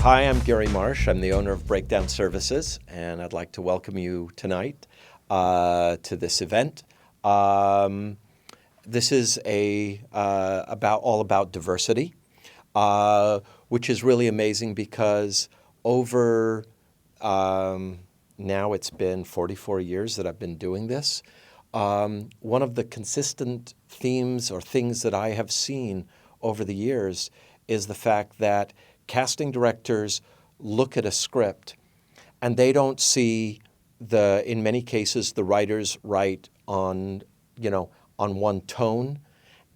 Hi, I'm Gary Marsh. I'm the owner of Breakdown Services, and I'd like to welcome you tonight to this event. This is all about diversity, which is really amazing because over now it's been 44 years that I've been doing this. One of the consistent themes or things that I have seen over the years is the fact that casting directors look at a script and they don't see in many cases, the writers write on one tone,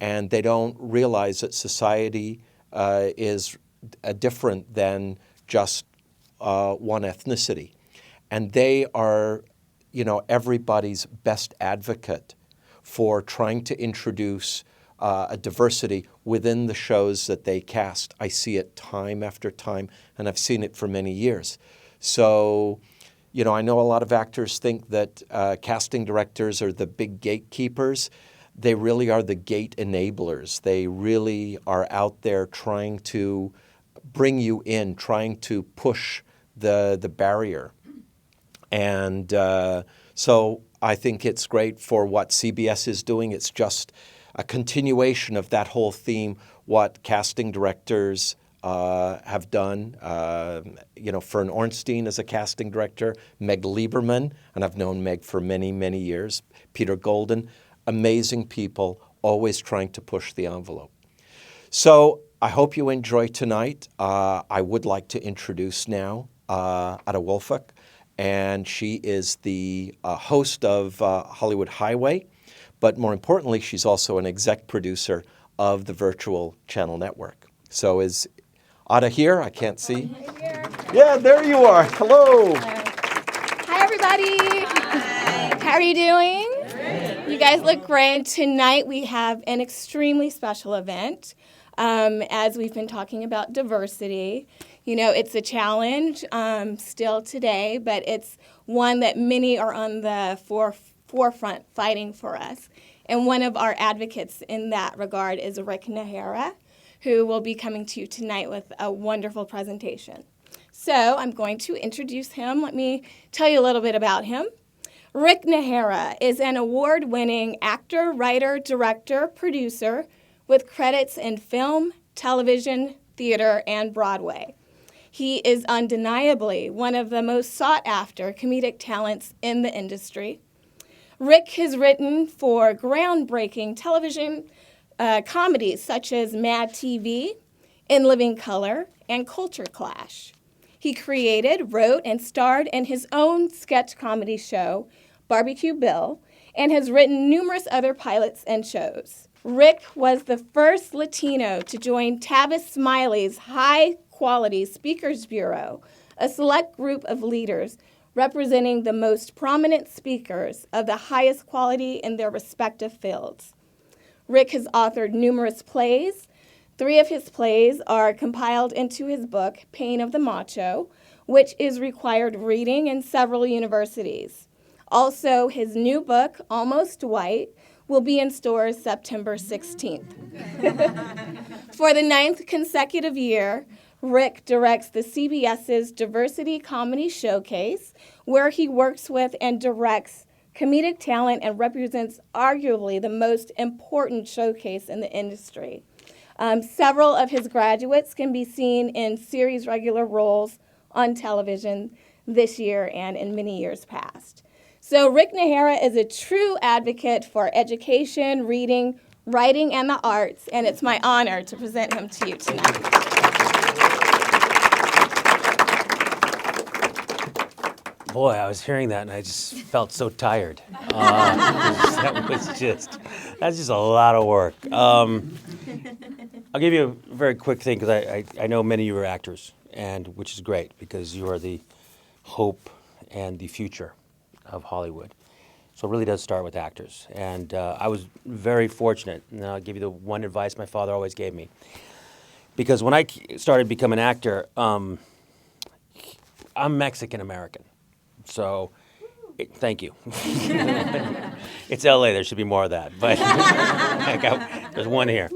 and they don't realize that society is different than just one ethnicity. And they are, everybody's best advocate for trying to introduce a diversity within the shows that they cast. I see it time after time, and I've seen it for many years. So, I know a lot of actors think that casting directors are the big gatekeepers. They really are the gate enablers. They really are out there trying to bring you in, trying to push the barrier. And so I think it's great for what CBS is doing. It's just a continuation of that whole theme, what casting directors have done. Fern Ornstein is a casting director, Meg Lieberman, and I've known Meg for many, many years, Peter Golden, amazing people, always trying to push the envelope. So I hope you enjoy tonight. I would like to introduce now Ada Wolfak, and she is the host of Hollywood Highway. But more importantly, she's also an exec producer of the Virtual Channel Network. So is Ada here? I can't see. Here. Yeah, there you are. Hello. Hi, everybody. Hi. How are you doing? Great. You guys look great. Tonight we have an extremely special event. As we've been talking about diversity, it's a challenge still today, but it's one that many are on the forefront fighting for us. And one of our advocates in that regard is Rick Najera, who will be coming to you tonight with a wonderful presentation. So I'm going to introduce him. Let me tell you a little bit about him. Rick Najera is an award-winning actor, writer, director, producer with credits in film, television, theater, and Broadway. He is undeniably one of the most sought-after comedic talents in the industry. Rick has written for groundbreaking television comedies such as Mad TV, In Living Color, and Culture Clash. He created, wrote, and starred in his own sketch comedy show, Barbecue Bill, and has written numerous other pilots and shows. Rick was the first Latino to join Tavis Smiley's High Quality Speakers Bureau, a select group of leaders representing the most prominent speakers of the highest quality in their respective fields. Rick has authored numerous plays. 3 of his plays are compiled into his book, Pain of the Macho, which is required reading in several universities. Also, his new book, Almost White, will be in stores September 16th. For the 9th consecutive year, Rick directs the CBS's Diversity Comedy Showcase, where he works with and directs comedic talent and represents arguably the most important showcase in the industry. Several of his graduates can be seen in series regular roles on television this year and in many years past. So Rick Najera is a true advocate for education, reading, writing, and the arts, and it's my honor to present him to you tonight. Boy, I was hearing that and I just felt so tired. That's just a lot of work. I'll give you a very quick thing because I know many of you are actors, and which is great because you are the hope and the future of Hollywood. So it really does start with actors. And I was very fortunate, and I'll give you the one advice my father always gave me. Because when I started becoming an actor, I'm Mexican-American. So, thank you. It's LA, there should be more of that, but there's one here.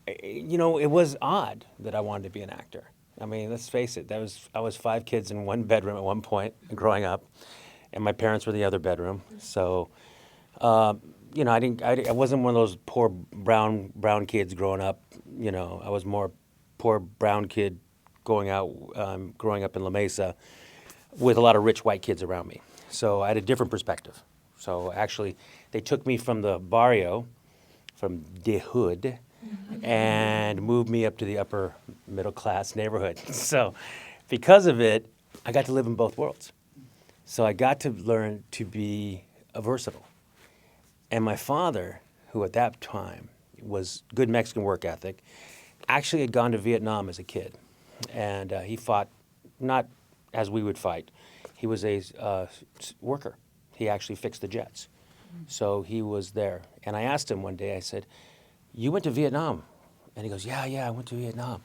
It was odd that I wanted to be an actor. I mean, let's face it. I was 5 kids in one bedroom at one point growing up, and my parents were in the other bedroom. So, you know, I wasn't one of those poor brown kids growing up. You know, I was more poor brown kid growing up in La Mesa with a lot of rich white kids around me. So I had a different perspective. So actually, they took me from the barrio, from the hood, and moved me up to the upper middle class neighborhood. So because of it, I got to live in both worlds. So I got to learn to be versatile. And my father, who at that time was good Mexican work ethic, actually had gone to Vietnam as a kid. And he fought not as we would fight. He was a worker. He actually fixed the jets. So he was there. And I asked him one day, I said, "You went to Vietnam?" And he goes, yeah, I went to Vietnam.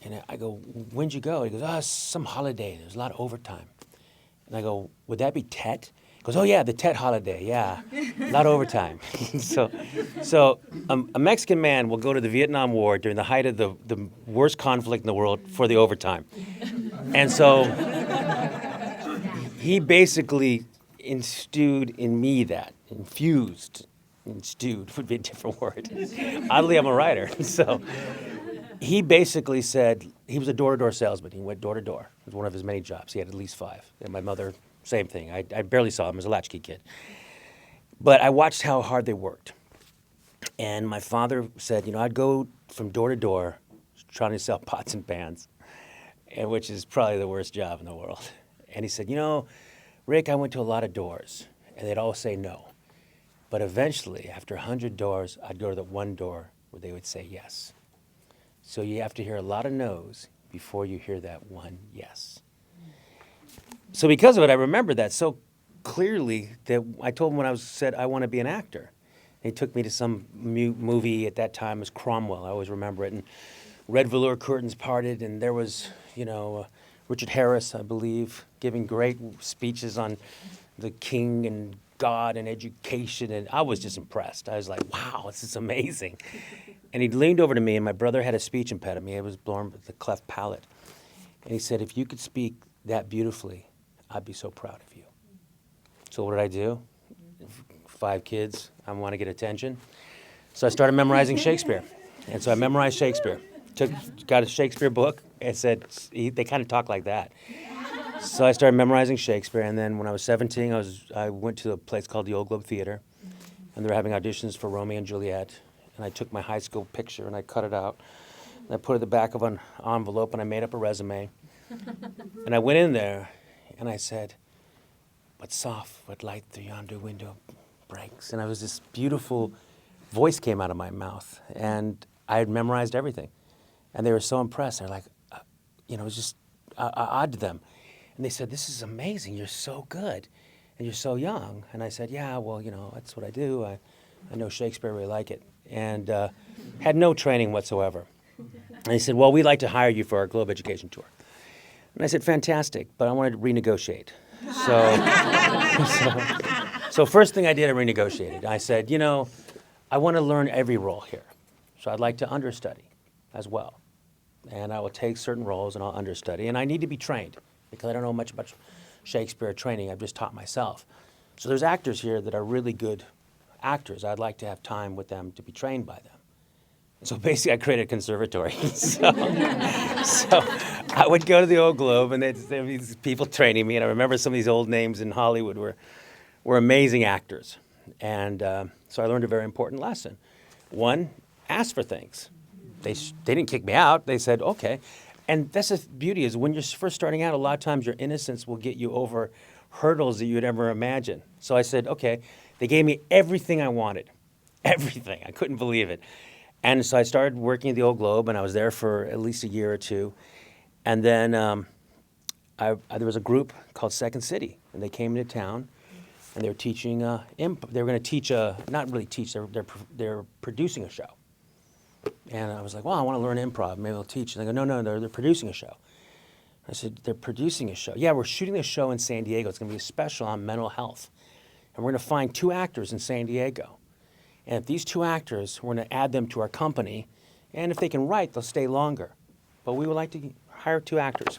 And I go, "When'd you go?" He goes, "Some holiday. There's a lot of overtime." And I go, "Would that be Tet?" He goes, "Oh yeah, the Tet holiday, yeah, a lot of overtime." So a Mexican man will go to the Vietnam War during the height of the worst conflict in the world for the overtime. And so he basically instilled in me that, infused would be a different word. Oddly, I'm a writer. So he basically said, he was a door-to-door salesman. He went door to door. It was one of his many jobs. He had at least 5. And my mother, same thing. I barely saw him as a latchkey kid. But I watched how hard they worked. And my father said, you know, I'd go from door to door trying to sell pots and pans, and which is probably the worst job in the world. And he said, you know, Rick, I went to a lot of doors, and they'd all say no. But eventually, after 100 doors, I'd go to the one door where they would say yes. So you have to hear a lot of no's before you hear that one yes. So because of it, I remember that so clearly that I told him when said I want to be an actor. He took me to some movie at that time. It was Cromwell. I always remember it. And red velour curtains parted, and there was, you know, Richard Harris, I believe, giving great speeches on the king and God and education, and I was just impressed. I was like, wow, this is amazing. And he leaned over to me, and my brother had a speech impediment. He was born with a cleft palate. And he said, if you could speak that beautifully, I'd be so proud of you. So what did I do? 5 kids, I want to get attention. So I started memorizing Shakespeare. And so I memorized Shakespeare. Got a Shakespeare book, and said, they kind of talk like that. So I started memorizing Shakespeare, and then when I was 17, I went to a place called the Old Globe Theater, and they were having auditions for Romeo and Juliet, and I took my high school picture and I cut it out, and I put it in the back of an envelope, and I made up a resume, and I went in there, and I said, "But soft, what light through yonder window breaks," and I was this beautiful voice came out of my mouth, and I had memorized everything, and they were so impressed. They're like, you know, it was just odd to them. And they said, "This is amazing. You're so good, and you're so young." And I said, "Yeah, well, you know, that's what I do. I know Shakespeare, I really like it." And had no training whatsoever. And he said, "Well, we'd like to hire you for our Globe Education Tour." And I said, "Fantastic, but I wanted to renegotiate." So first thing I did, I renegotiated. I said, you know, I want to learn every role here. So I'd like to understudy as well. And I will take certain roles and I'll understudy. And I need to be trained, because I don't know much about Shakespeare training. I've just taught myself. So there's actors here that are really good actors. I'd like to have time with them to be trained by them. So basically, I created a conservatory. so I would go to the Old Globe, and there were these people training me. And I remember some of these old names in Hollywood were amazing actors. And so I learned a very important lesson. One, ask for things. They didn't kick me out. They said, okay. And that's the beauty is when you're first starting out, a lot of times your innocence will get you over hurdles that you'd ever imagine. So I said, okay. They gave me everything I wanted. Everything. I couldn't believe it. And so I started working at the Old Globe, and I was there for at least a year or two. And then there was a group called Second City, and they came into town, and they were teaching they were going to teach not really teach. They're producing a show. And I was like, well, I want to learn improv. Maybe they'll teach. And they go, no, they're producing a show. I said, they're producing a show? Yeah, we're shooting a show in San Diego. It's going to be a special on mental health. And we're going to find 2 actors in San Diego. And if these 2 actors, we're going to add them to our company. And if they can write, they'll stay longer. But we would like to hire 2 actors.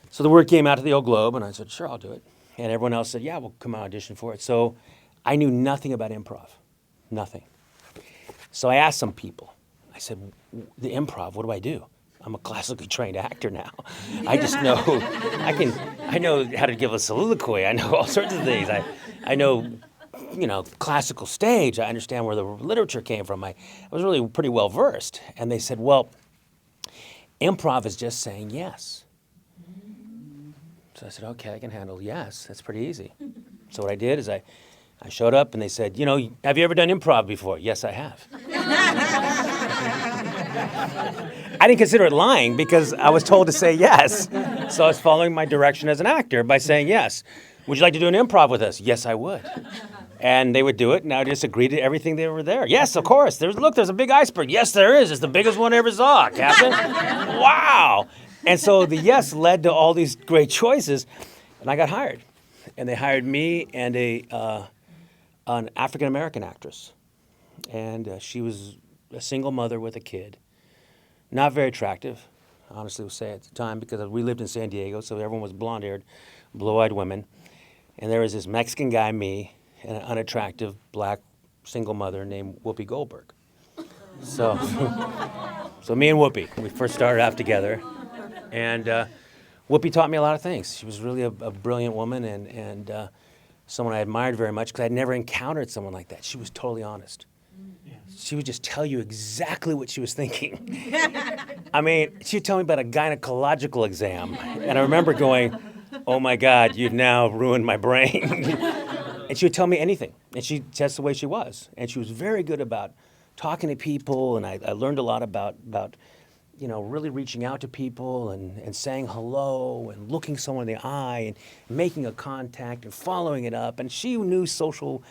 So the word came out to the old Globe, and I said, sure, I'll do it. And everyone else said, yeah, we'll come out audition for it. So I knew nothing about improv, nothing. So I asked some people. I said, the improv, what do I do? I'm a classically trained actor now. I just know, I know how to give a soliloquy. I know all sorts of things. I know, classical stage. I understand where the literature came from. I was really pretty well versed. And they said, well, improv is just saying yes. So I said, okay, I can handle yes. That's pretty easy. So what I did is I showed up and they said, have you ever done improv before? Yes, I have. I didn't consider it lying because I was told to say yes. So I was following my direction as an actor by saying yes. Would you like to do an improv with us? Yes, I would. And they would do it, and I would just agree to everything they were there. Yes, of course. There's a big iceberg. Yes, there is. It's the biggest one I ever saw, Captain. Wow. And so the yes led to all these great choices, and I got hired. And they hired me and an African-American actress. And she was a single mother with a kid. Not very attractive, honestly would say at the time, because we lived in San Diego, so everyone was blonde-haired, blue-eyed women. And there was this Mexican guy, me, and an unattractive black single mother named Whoopi Goldberg. So me and Whoopi, we first started out together. And Whoopi taught me a lot of things. She was really a brilliant woman and someone I admired very much because I'd never encountered someone like that. She was totally honest. She would just tell you exactly what she was thinking. I mean, she'd tell me about a gynecological exam. And I remember going, oh my God, you've now ruined my brain. And she would tell me anything. And that's the way she was. And she was very good about talking to people. And I learned a lot about really reaching out to people and saying hello and looking someone in the eye and making a contact and following it up. And she knew social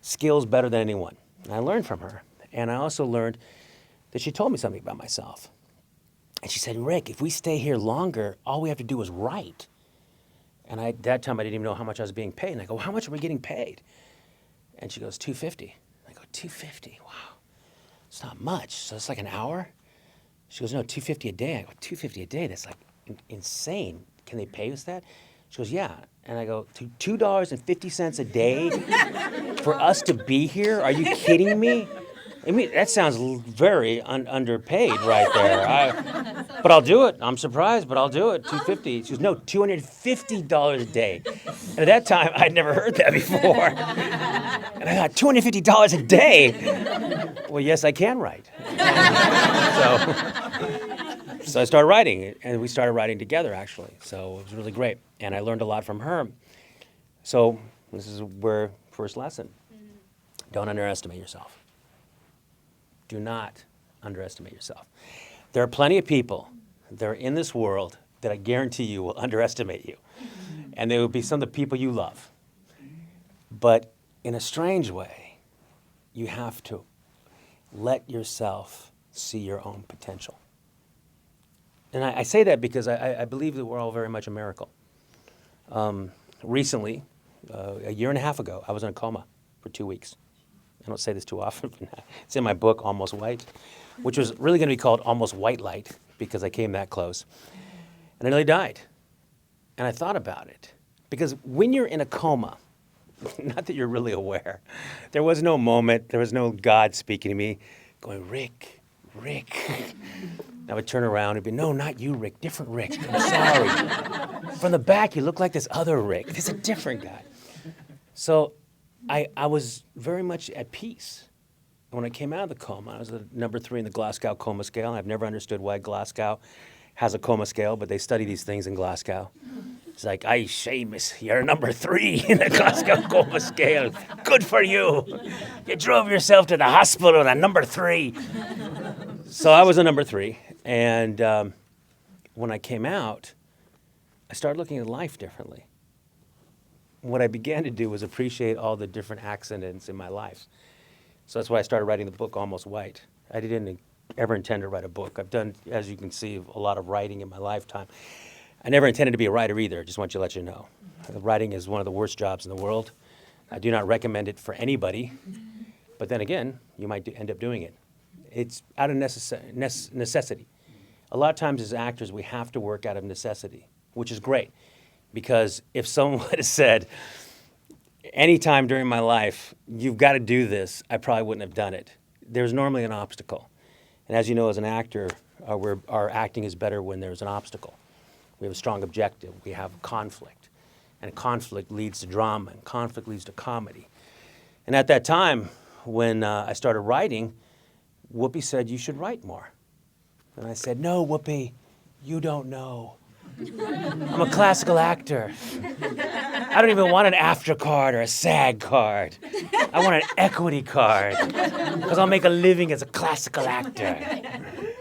skills better than anyone. And I learned from her. And I also learned that she told me something about myself. And she said, Rick, if we stay here longer, all we have to do is write. And at that time, I didn't even know how much I was being paid. And I go, how much are we getting paid? And she goes, $250. I go, $250? Wow. It's not much. So it's like an hour? She goes, no, $250 a day. I go, $250 a day? That's like insane. Can they pay us that? She goes, yeah. And I go, $2.50 a day for us to be here? Are you kidding me? I mean, that sounds very underpaid right there. But I'll do it. I'm surprised, but I'll do it. $250. She goes, no, $250 a day. And at that time, I'd never heard that before. And I thought, $250 a day? Well, yes, I can write. So I started writing, and we started writing together, actually. So it was really great. And I learned a lot from her. So this is where first lesson. Don't underestimate yourself. Do not underestimate yourself. There are plenty of people that are in this world that I guarantee you will underestimate you. And they will be some of the people you love. But in a strange way, you have to let yourself see your own potential. And I say that because I believe that we're all very much a miracle. Recently, a year and a half ago, I was in a coma for 2 weeks. I don't say this too often, but it's in my book, Almost White, which was really going to be called Almost White Light because I came that close. And I nearly died. And I thought about it. Because when you're in a coma, not that you're really aware, there was no moment, there was no God speaking to me, going, Rick. I would turn around and be, no, not you, Rick, different Rick, I'm sorry. From the back, you look like this other Rick. There's a different guy. So I was very much at peace. When I came out of the coma, I was at number 3 in the Glasgow coma scale. I've never understood why Glasgow has a coma scale, but they study these things in Glasgow. It's like, aye, Seamus, you're number 3 in the Glasgow coma scale. Good for you. You drove yourself to the hospital at number 3. So I was a number 3. And when I came out, I started looking at life differently. What I began to do was appreciate all the different accidents in my life. So that's why I started writing the book, Almost White. I didn't ever intend to write a book. I've done, as you can see, a lot of writing in my lifetime. I never intended to be a writer either, just want to let you know. Writing is one of the worst jobs in the world. I do not recommend it for anybody. But then again, you might end up doing it. It's out of necessity. A lot of times as actors, we have to work out of necessity, which is great. Because if someone would have said, anytime during my life, you've got to do this, I probably wouldn't have done it. There's normally an obstacle. And as you know, as an actor, our acting is better when there's an obstacle. We have a strong objective. We have conflict. And conflict leads to drama, and conflict leads to comedy. And at that time, when I started writing, Whoopi said, you should write more. And I said, no, Whoopi, you don't know. I'm a classical actor. I don't even want an AFTRA card or a SAG card. I want an equity card because I'll make a living as a classical actor.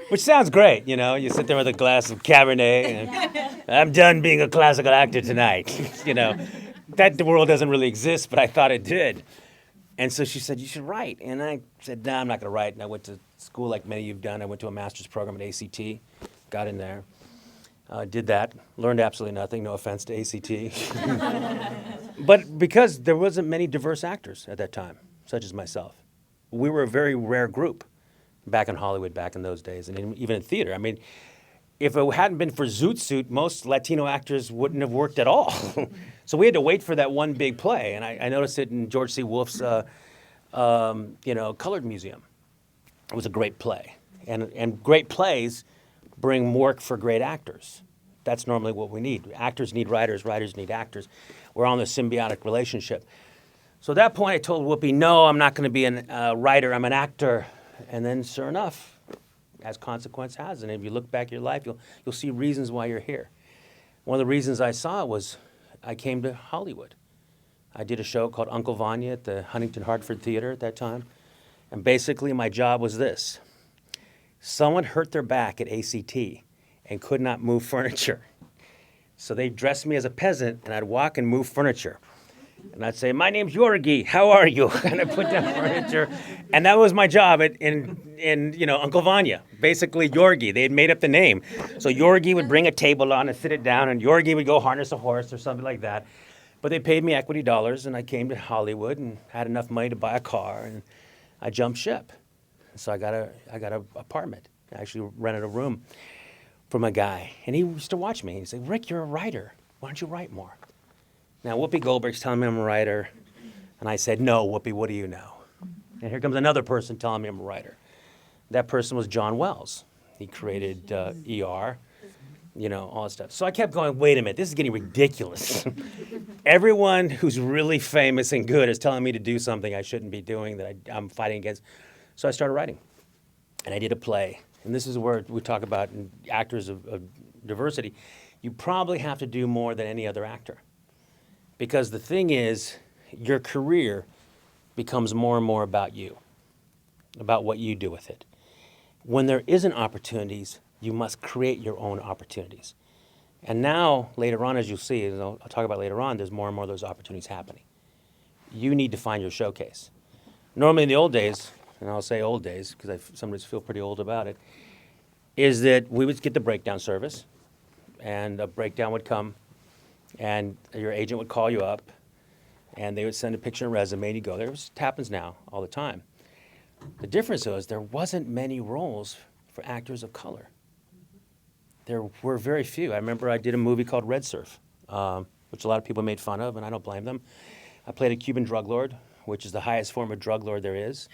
Which sounds great, you know. You sit there with a glass of Cabernet and I'm done being a classical actor tonight. You know, that the world doesn't really exist, but I thought it did. And so she said, you should write. And I said, no, I'm not going to write. And I went to school like many of you have done. I went to a master's program at ACT, got in there. Did that, learned absolutely nothing, no offense to ACT. But because there wasn't many diverse actors at that time, such as myself. We were a very rare group back in Hollywood back in those days, and even in theater. I mean, if it hadn't been for Zoot Suit, most Latino actors wouldn't have worked at all. So we had to wait for that one big play, and I noticed it in George C. Wolfe's Colored Museum. It was a great play, and great plays bring work for great actors. That's normally what we need. Actors need writers, writers need actors. We're on this symbiotic relationship. So at that point, I told Whoopi, no, I'm not going to be a writer, I'm an actor. And then, sure enough, as consequence has, and if you look back at your life, you'll see reasons why you're here. One of the reasons I saw was I came to Hollywood. I did a show called Uncle Vanya at the Huntington Hartford Theater at that time. And basically, my job was this. Someone hurt their back at ACT and could not move furniture. So they dressed me as a peasant, and I'd walk and move furniture. And I'd say, my name's Yorgi, how are you? And I'd put down furniture. And that was my job in Uncle Vanya. Basically, Yorgi. They had made up the name. So Yorgi would bring a table on and sit it down, and Yorgi would go harness a horse or something like that. But they paid me equity dollars, and I came to Hollywood and had enough money to buy a car, and I jumped ship. So I got an apartment. I actually rented a room from a guy. And he used to watch me. He'd say, Rick, you're a writer. Why don't you write more? Now, Whoopi Goldberg's telling me I'm a writer. And I said, no, Whoopi, what do you know? And here comes another person telling me I'm a writer. That person was John Wells. He created ER, all that stuff. So I kept going, wait a minute, this is getting ridiculous. Everyone who's really famous and good is telling me to do something I shouldn't be doing, that I'm fighting against. So I started writing, and I did a play. And this is where we talk about actors of diversity. You probably have to do more than any other actor. Because the thing is, your career becomes more and more about you, about what you do with it. When there isn't opportunities, you must create your own opportunities. And now, later on, as you'll see, and I'll talk about later on, there's more and more of those opportunities happening. You need to find your showcase. Normally in the old days, and I'll say old days because I sometimes feel pretty old about it, is that we would get the breakdown service, and a breakdown would come, and your agent would call you up, and they would send a picture and resume, and you go there. It happens now all the time. The difference was there wasn't many roles for actors of color. There were very few. I remember I did a movie called Red Surf, which a lot of people made fun of, and I don't blame them. I played a Cuban drug lord, which is the highest form of drug lord there is,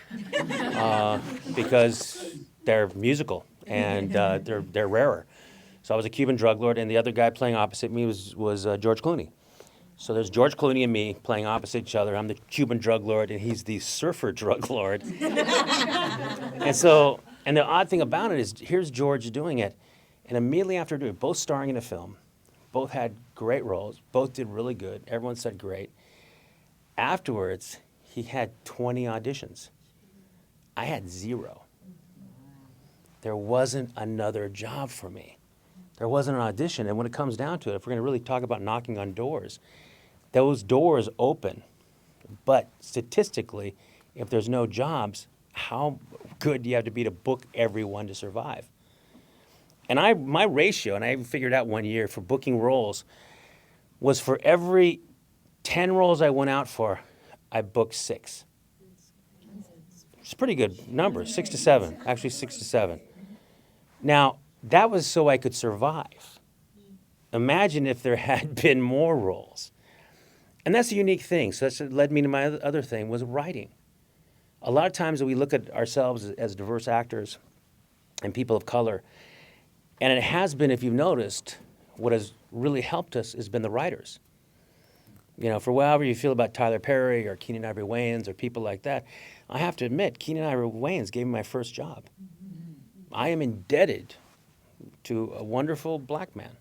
because they're musical and they're rarer. So I was a Cuban drug lord, and the other guy playing opposite me was George Clooney. So there's George Clooney and me playing opposite each other. I'm the Cuban drug lord, and he's the surfer drug lord. And the odd thing about it is, here's George doing it, and immediately after doing it, both starring in a film, both had great roles, both did really good. Everyone said great. Afterwards, he had 20 auditions. I had 0. There wasn't another job for me. There wasn't an audition. And when it comes down to it, if we're going to really talk about knocking on doors, those doors open. But statistically, if there's no jobs, how good do you have to be to book everyone to survive? And my ratio, and I figured out one year for booking roles, was for every 10 roles I went out for, I booked 6. It's a pretty good number, 6 to 7, actually 6 to 7. Now, that was so I could survive. Imagine if there had been more roles. And that's a unique thing. So that's what led me to my other thing was writing. A lot of times we look at ourselves as diverse actors and people of color, and it has been, if you've noticed, what has really helped us has been the writers. You know, for however you feel about Tyler Perry or Keenan Ivory Wayans or people like that, I have to admit, Keenan Ivory Wayans gave me my first job. I am indebted to a wonderful black man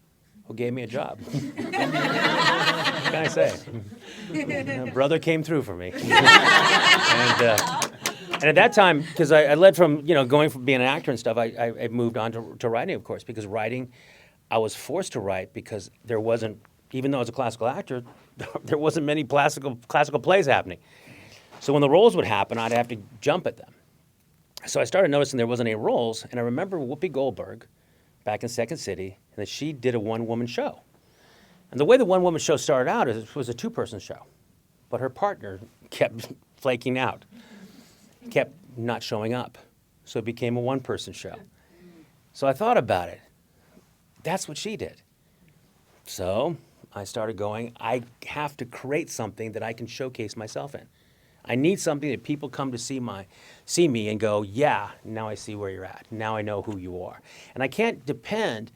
who gave me a job. What can I say? Brother came through for me. And at that time, because I led from, going from being an actor and stuff, I moved on to writing, of course, because writing, I was forced to write because there wasn't, even though I was a classical actor, there wasn't many classical plays happening. So when the roles would happen, I'd have to jump at them. So I started noticing there wasn't any roles, and I remember Whoopi Goldberg back in Second City, and that she did a one-woman show. And the way the one-woman show started out is it was a two-person show, but her partner kept flaking out, kept not showing up. So it became a one-person show. So I thought about it. That's what she did. So I started going, I have to create something that I can showcase myself in. I need something that people come to see me and go, yeah, now I see where you're at. Now I know who you are. And I can't depend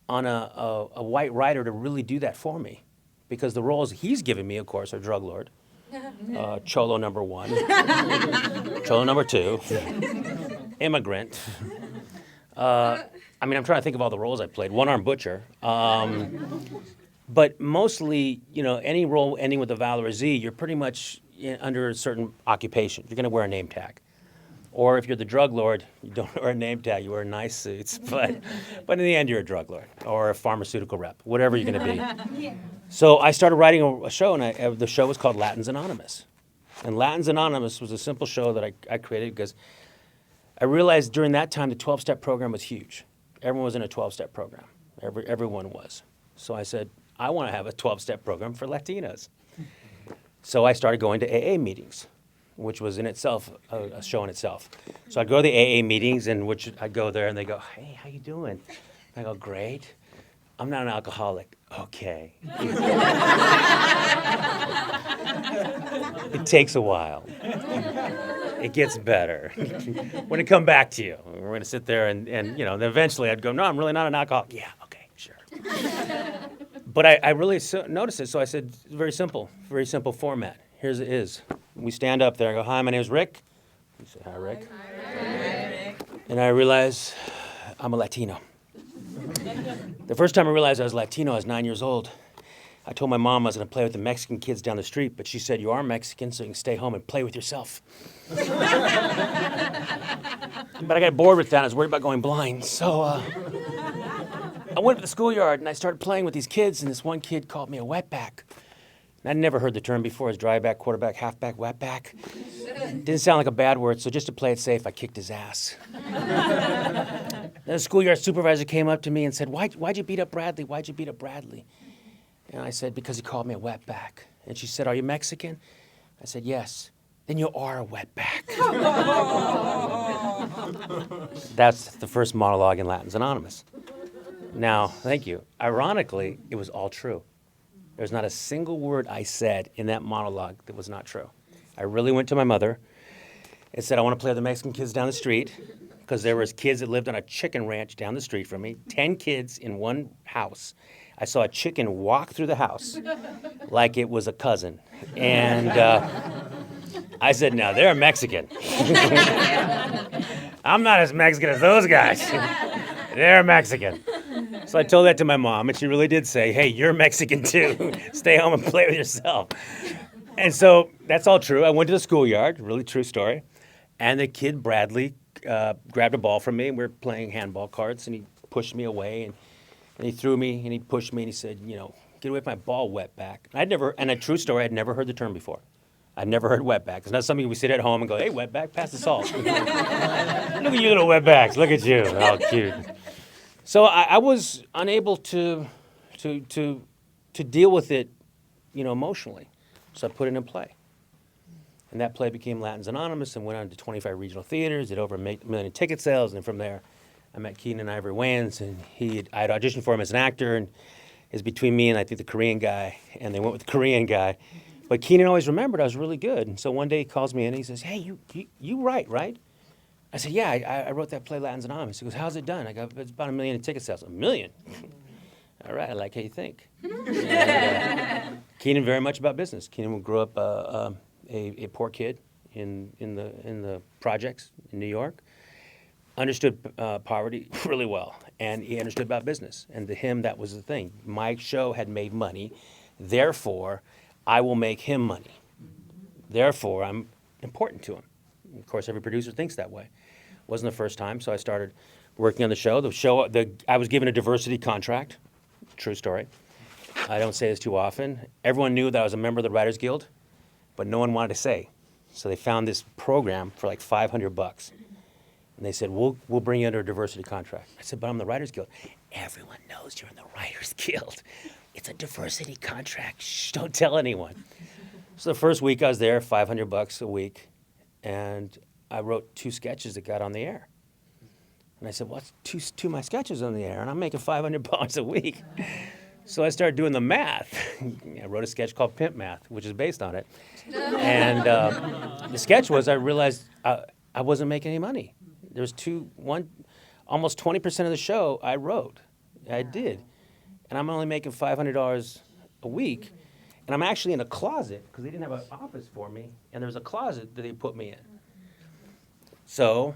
on a white writer to really do that for me, because the roles he's given me, of course, are drug lord, cholo number 1, cholo number 2, immigrant. I'm trying to think of all the roles I played. One-armed butcher. But mostly, any role ending with a vowel or a Z, you're pretty much under a certain occupation. You're going to wear a name tag. Or if you're the drug lord, you don't wear a name tag, you wear nice suits. But in the end, you're a drug lord or a pharmaceutical rep, whatever you're going to be. Yeah. So I started writing a show, and the show was called Latins Anonymous. And Latins Anonymous was a simple show that I created because I realized during that time the 12-step program was huge. Everyone was in a 12-step program. Everyone was. So I said, I want to have a 12-step program for Latinos. So I started going to AA meetings, which was in itself a show in itself. So I'd go to the AA meetings, in which I'd go there, and they go, hey, how you doing? I go, great. I'm not an alcoholic. Okay. It takes a while. It gets better. When it come back to you, we're going to sit there and then eventually I'd go, no, I'm really not an alcoholic. Yeah, okay, sure. But I really noticed it, so I said, very simple format. Here's it is. We stand up there, I go, hi, my name's Rick. You say, hi, Rick. Hi, Rick. And I realize I'm a Latino. The first time I realized I was Latino, I was 9 years old. I told my mom I was going to play with the Mexican kids down the street, but she said, you are Mexican, so you can stay home and play with yourself. But I got bored with that. I was worried about going blind. So I went to the schoolyard, and I started playing with these kids, and this one kid called me a wetback. And I'd never heard the term before. As dry back, quarterback, halfback, wetback. Didn't sound like a bad word, so just to play it safe, I kicked his ass. Then the schoolyard supervisor came up to me and said, why'd you beat up Bradley? Why'd you beat up Bradley? And I said, because he called me a wetback. And she said, are you Mexican? I said, yes. Then you are a wetback. That's the first monologue in Latins Anonymous. Now, thank you. Ironically, it was all true. There's not a single word I said in that monologue that was not true. I really went to my mother and said, I want to play with the Mexican kids down the street, because there was kids that lived on a chicken ranch down the street from me, 10 kids in one house. I saw a chicken walk through the house like it was a cousin. And I said, no, they're Mexican. I'm not as Mexican as those guys. They're Mexican. So I told that to my mom, and she really did say, hey, you're Mexican too. Stay home and play with yourself. And so that's all true. I went to the schoolyard, really true story, and the kid, Bradley, grabbed a ball from me, and we were playing handball cards, and he pushed me away, and he threw me, and he pushed me, and he said, get away from my ball, wetback. And a true story, I'd never heard the term before. I'd never heard wetback. It's not something we sit at home and go, hey, wetback, pass the salt. Look at you little wetbacks. Look at you. How cute. So I was unable to deal with it, emotionally. So I put it in play. And that play became Latins Anonymous and went on to 25 regional theaters, did over 1 million ticket sales, and from there, I met Keenan Ivory Wayans, and I had auditioned for him as an actor, and it was between me and I think the Korean guy, and they went with the Korean guy. But Keenan always remembered I was really good, and so one day he calls me in and he says, "Hey, you write, right?" I said, "Yeah, I wrote that play, Latinonologues." He goes, "How's it done?" I go, "It's about 1 million in ticket sales." 1 million? All right, I like how you think. Keenan very much about business. Keenan grew up a poor kid in the projects in New York. Understood poverty really well, and he understood about business. And to him, that was the thing. My show had made money, therefore, I will make him money. Therefore, I'm important to him. Of course, every producer thinks that way. Wasn't the first time, so I started working on the show. I was given a diversity contract. True story. I don't say this too often. Everyone knew that I was a member of the Writers Guild, but no one wanted to say. So they found this program for like $500. And they said, we'll bring you under a diversity contract. I said, but I'm the Writers Guild. Everyone knows you're in the Writers Guild. It's a diversity contract. Shh, don't tell anyone. So the first week I was there, $500 a week, and I wrote 2 sketches that got on the air. And I said, what's two of my sketches on the air? And I'm making $500 a week. So I started doing the math. I wrote a sketch called Pimp Math, which is based on it. And the sketch was, I realized I wasn't making any money. There was almost 20% of the show I wrote. I did. And I'm only making $500 a week. And I'm actually in a closet, because they didn't have an office for me, and there was a closet that they put me in. So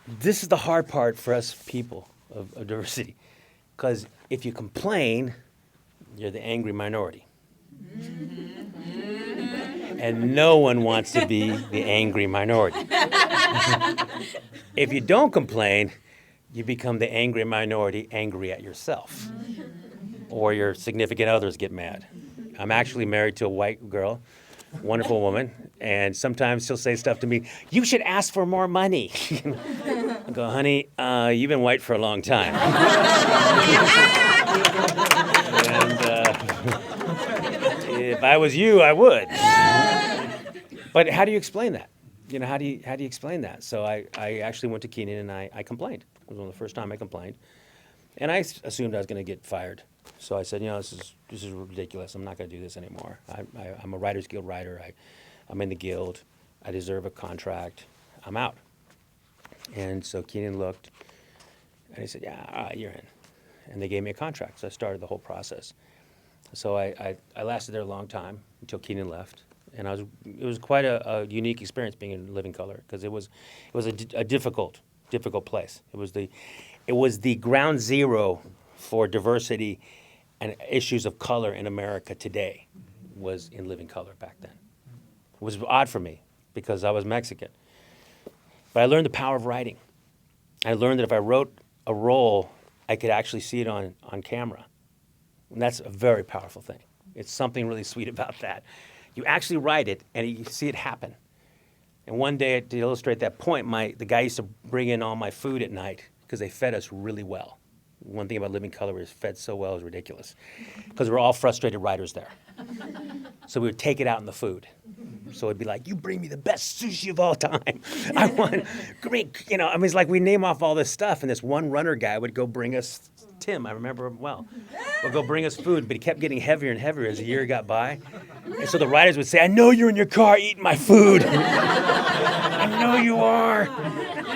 this is the hard part for us people of diversity. Because if you complain, you're the angry minority. And no one wants to be the angry minority. If you don't complain, you become the angry minority, angry at yourself. Or your significant others get mad. I'm actually married to a white girl, wonderful woman, and sometimes she'll say stuff to me, "You should ask for more money." I go, "Honey, you've been white for a long time." And if I was you, I would. But how do you explain that? You know, how do you explain that? So I actually went to Keenan and I complained. It was one of the first time I complained. And I assumed I was going to get fired. So I said, this is ridiculous. I'm not going to do this anymore. I'm a Writers Guild writer. I'm in the guild. I deserve a contract. I'm out. And so Keenan looked and he said, "Yeah, all right, you're in." And they gave me a contract. So I started the whole process. So I lasted there a long time until Keenan left. And it was quite a unique experience being in Living Color, because it was a difficult place. It was the ground zero for diversity and issues of color in America today, was in Living Color back then. It was odd for me because I was Mexican. But I learned the power of writing. I learned that if I wrote a role, I could actually see it on camera. And that's a very powerful thing. It's something really sweet about that. You actually write it and you see it happen. And one day, to illustrate that point, the guy used to bring in all my food at night because they fed us really well. One thing about Living Color is fed so well is ridiculous, because we're all frustrated writers there. So we would take it out in the food. So it'd be like, "You bring me the best sushi of all time. I want great," it's like we name off all this stuff, and this one runner guy would go bring us, Tim, I remember him well, would go bring us food, but he kept getting heavier and heavier as the year got by. And so the writers would say, "I know you're in your car eating my food. I know you are.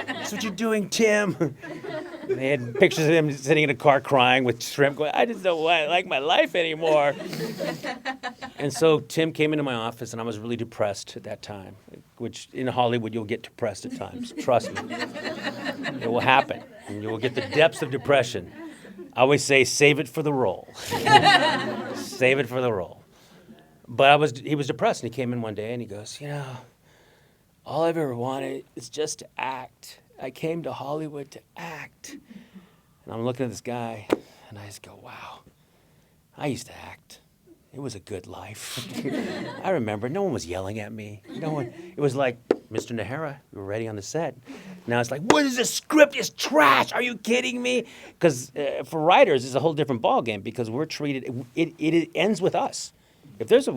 That's what you're doing, Tim." And they had pictures of him sitting in a car crying with shrimp going, "I just don't like my life anymore." And so Tim came into my office, and I was really depressed at that time, which in Hollywood you'll get depressed at times. Trust me. It will happen. And you will get the depths of depression. I always say, save it for the role. Save it for the role. But he was depressed, and he came in one day and he goes, "All I've ever wanted is just to act. I came to Hollywood to act." And I'm looking at this guy, and I just go, wow, I used to act. It was a good life. I remember, no one was yelling at me. It was like, "Mr. Najera, we were ready on the set." Now it's like, "What is this script? It's trash. Are you kidding me?" Because for writers, it's a whole different ballgame, because we're treated, it ends with us. If there's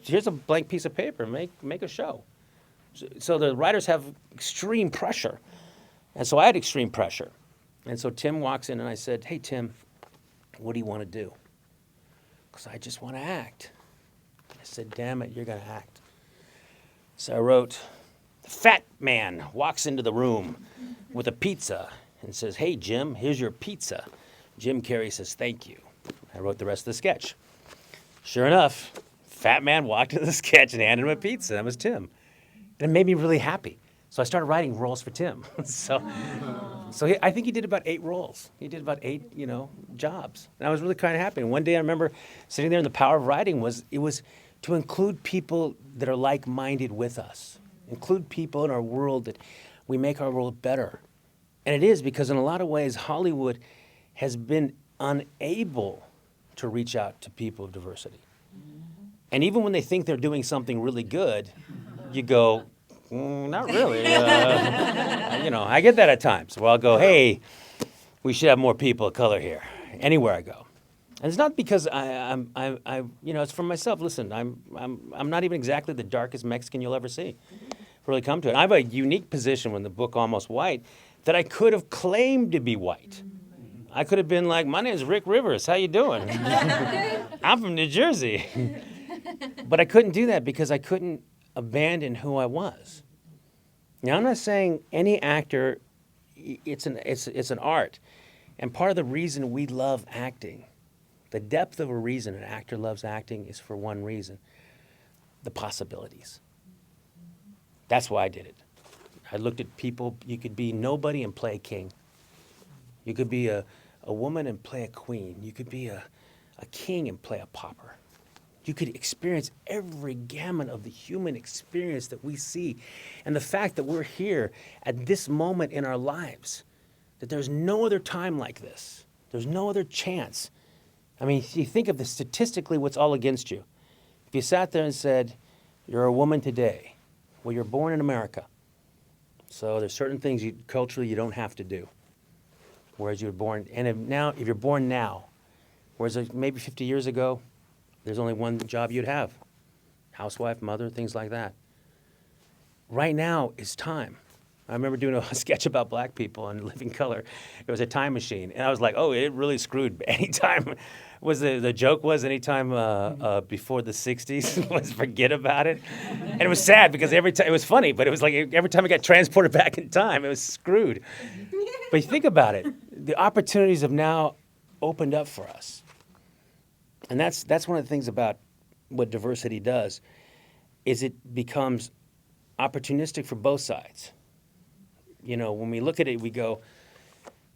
here's a blank piece of paper, make a show. So the writers have extreme pressure. And so I had extreme pressure. And so Tim walks in, and I said, hey, Tim, what do you want to do? Because I just want to act. I said, damn it, you're going to act. So I wrote, the fat man walks into the room with a pizza and says, hey, Jim, here's your pizza. Jim Carrey says, thank you. I wrote the rest of the sketch. Sure enough, fat man walked into the sketch and handed him a pizza. That was Tim. And it made me really happy. So I started writing roles for Tim. I think he did about 8 roles. He did about 8, jobs. And I was really kind of happy. And one day I remember sitting there, and the power of writing was to include people that are like-minded with us. Include people in our world that we make our world better. And it is, because in a lot of ways, Hollywood has been unable to reach out to people of diversity. And even when they think they're doing something really good, you go, not really. I get that at times where I'll go, hey, we should have more people of color here, anywhere I go. And it's not because it's for myself. Listen, I'm not even exactly the darkest Mexican you'll ever see. Really come to it. I have a unique position in the book Almost White that I could have claimed to be white. I could have been like, my name is Rick Rivers. How you doing? I'm from New Jersey. But I couldn't do that because I couldn't abandon who I was. Now, I'm not saying any actor, it's an art. And part of the reason we love acting, the depth of a reason an actor loves acting is for one reason, the possibilities. That's why I did it. I looked at people, you could be nobody and play a king. You could be a woman and play a queen. You could be a king and play a pauper. You could experience every gamut of the human experience that we see. And the fact that we're here at this moment in our lives, that there's no other time like this. There's no other chance. I mean, you think of this statistically, what's all against you. If you sat there and said, you're a woman today, well, you're born in America. So there's certain things culturally you don't have to do. Whereas you were born, and if you're born now, whereas maybe 50 years ago, there's only one job you'd have. Housewife, mother, things like that. Right now is time. I remember doing a sketch about black people on Living Color. It was a time machine. And I was like, oh, it really screwed. Anytime, the joke was anytime before the 60s, was forget about it. And it was sad because every time, it was funny, but it was like every time I got transported back in time, it was screwed. But you think about it, the opportunities have now opened up for us. And that's one of the things about what diversity does, is it becomes opportunistic for both sides. When we look at it, we go,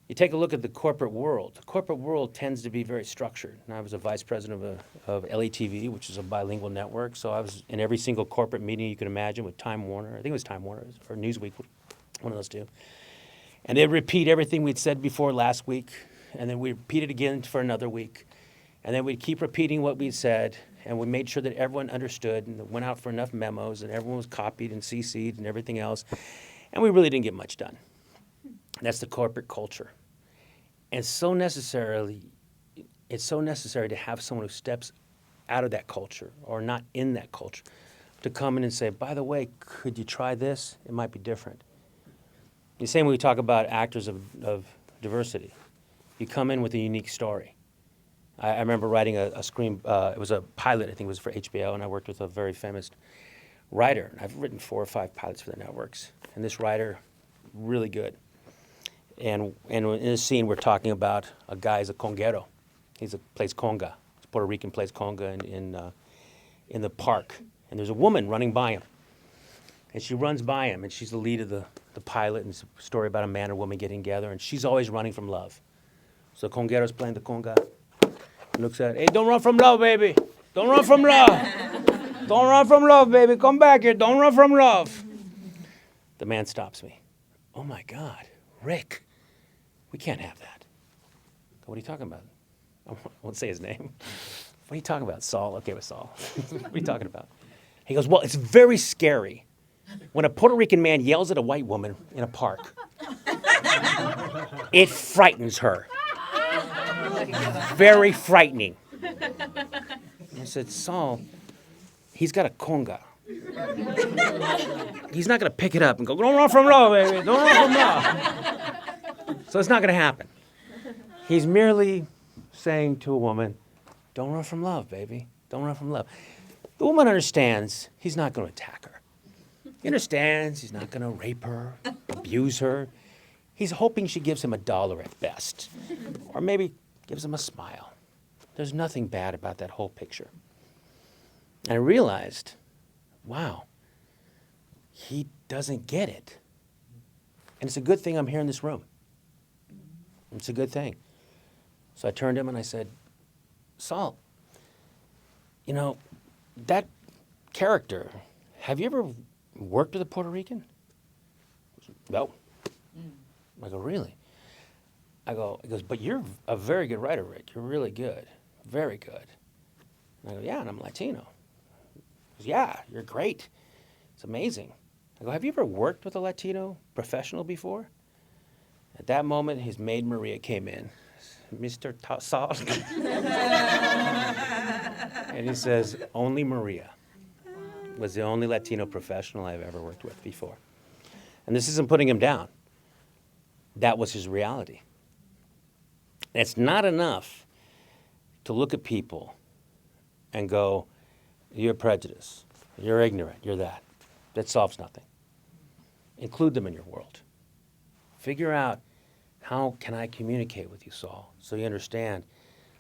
you take a look at the corporate world. The corporate world tends to be very structured. And I was a vice president of LATV, which is a bilingual network. So I was in every single corporate meeting you could imagine with Time Warner. I think it was Time Warner or Newsweek, one of those two. And they'd repeat everything we'd said before last week. And then we'd repeat it again for another week. And then we'd keep repeating what we'd said. And we made sure that everyone understood and went out for enough memos and everyone was copied and CC'd and everything else. And we really didn't get much done. That's the corporate culture. And it's so necessary to have someone who steps out of that culture or not in that culture to come in and say, by the way, could you try this? It might be different. The same way we talk about actors of diversity. You come in with a unique story. I remember writing a screen, it was a pilot, I think it was for HBO, and I worked with a very famous writer. And I've written 4 or 5 pilots for the networks. And this writer, really good. And in this scene, we're talking about a guy who's a conguero. Plays conga. He's Puerto Rican, plays conga in the park. And there's a woman running by him. And she runs by him, and she's the lead of the pilot. And it's a story about a man and woman getting together. And she's always running from love. So conguero's playing the conga. Looks at it. Hey, don't run from love, baby. Don't run from love. Don't run from love, baby. Come back here. Don't run from love. The man stops me. Oh, my God. Rick, we can't have that. What are you talking about? I won't say his name. What are you talking about? Saul? Okay, with Saul. What are you talking about? He goes, well, it's very scary when a Puerto Rican man yells at a white woman in a park. It frightens her. Very frightening. I said, Saul, he's got a conga. He's not going to pick it up and go, don't run from love, baby. Don't run from love. So it's not going to happen. He's merely saying to a woman, don't run from love, baby. Don't run from love. The woman understands he's not going to attack her. He understands he's not going to rape her, abuse her. He's hoping she gives him $1 at best, or maybe gives him a smile. There's nothing bad about that whole picture. And I realized, wow, he doesn't get it. And it's a good thing I'm here in this room. It's a good thing. So I turned to him and I said, Saul, you know, that character, have you ever worked with a Puerto Rican? No. I go, really? He goes, but you're a very good writer, Rick. You're really good. Very good. And I go, yeah, and I'm Latino. He goes, yeah, you're great. It's amazing. I go, have you ever worked with a Latino professional before? At that moment, his maid Maria came in. Mr. Saul. And he says, only Maria was the only Latino professional I've ever worked with before. And this isn't putting him down. That was his reality. It's not enough to look at people and go, you're prejudiced, you're ignorant, you're that. That solves nothing. Include them in your world. Figure out, how can I communicate with you, Saul, so you understand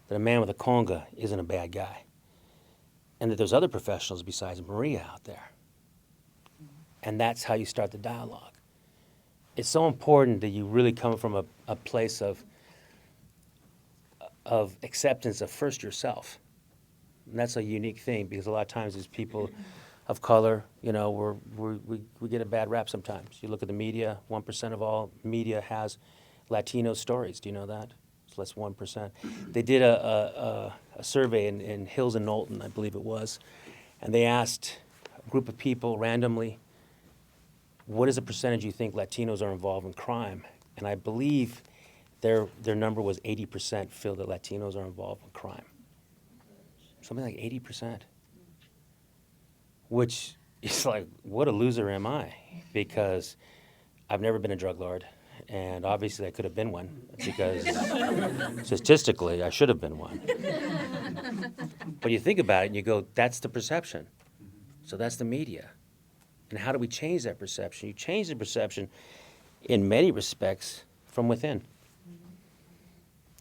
that a man with a conga isn't a bad guy, and that there's other professionals besides Maria out there. And that's how you start the dialogue. It's so important that you really come from a place of acceptance of first yourself. And that's a unique thing, because a lot of times as people of color, you know, we get a bad rap sometimes. You look at the media, 1% of all media has Latino stories. Do you know that? It's less 1%. They did a survey in Hills and Knowlton, I believe it was, and they asked a group of people randomly, what is the percentage you think Latinos are involved in crime? And I believe their number was 80% feel that Latinos are involved in crime. Something like 80%. Which is like, what a loser am I? Because I've never been a drug lord. And obviously I could have been one, because statistically I should have been one. But you think about it and you go, that's the perception. So that's the media. And how do we change that perception? You change the perception in many respects from within.